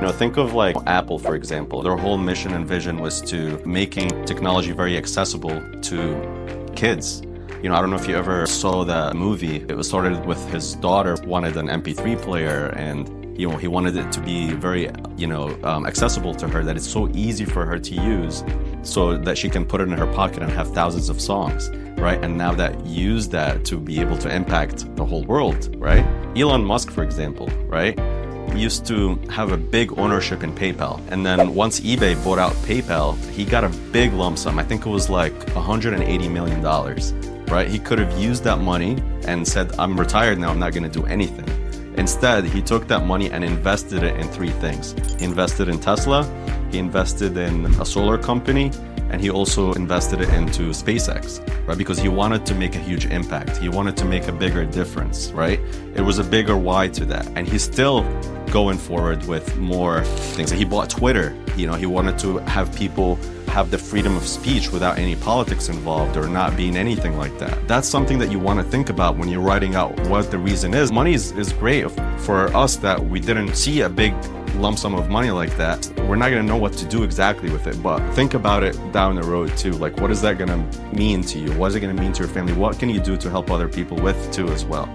Think of like Apple, for example. Their whole mission and vision was to making technology very accessible to kids. I don't know if you ever saw that movie. It was started with his daughter wanted an MP3 player, and he wanted it to be very, accessible to her, that it's so easy for her to use so that she can put it in her pocket and have thousands of songs, right? And now that use that to be able to impact the whole world, right? Elon Musk, for example, right? Used to have a big ownership in PayPal. And then once eBay bought out PayPal, he got a big lump sum. I think it was like $180 million, right? He could have used that money and said, I'm retired now, I'm not going to do anything. Instead, he took that money and invested it in three things. He invested in Tesla, he invested in a solar company, and he also invested it into SpaceX, right? Because he wanted to make a huge impact. He wanted to make a bigger difference, right? It was a bigger why to that. And he's still going forward with more things. He bought Twitter. He wanted to have people have the freedom of speech without any politics involved or not being anything like that. That's something that you want to think about when you're writing out what the reason is. Money is great for us that we didn't see a big lump sum of money like that. We're not going to know what to do exactly with it, but think about it down the road too. Like, what is that going to mean to you? What is it going to mean to your family? What can you do to help other people with too as well?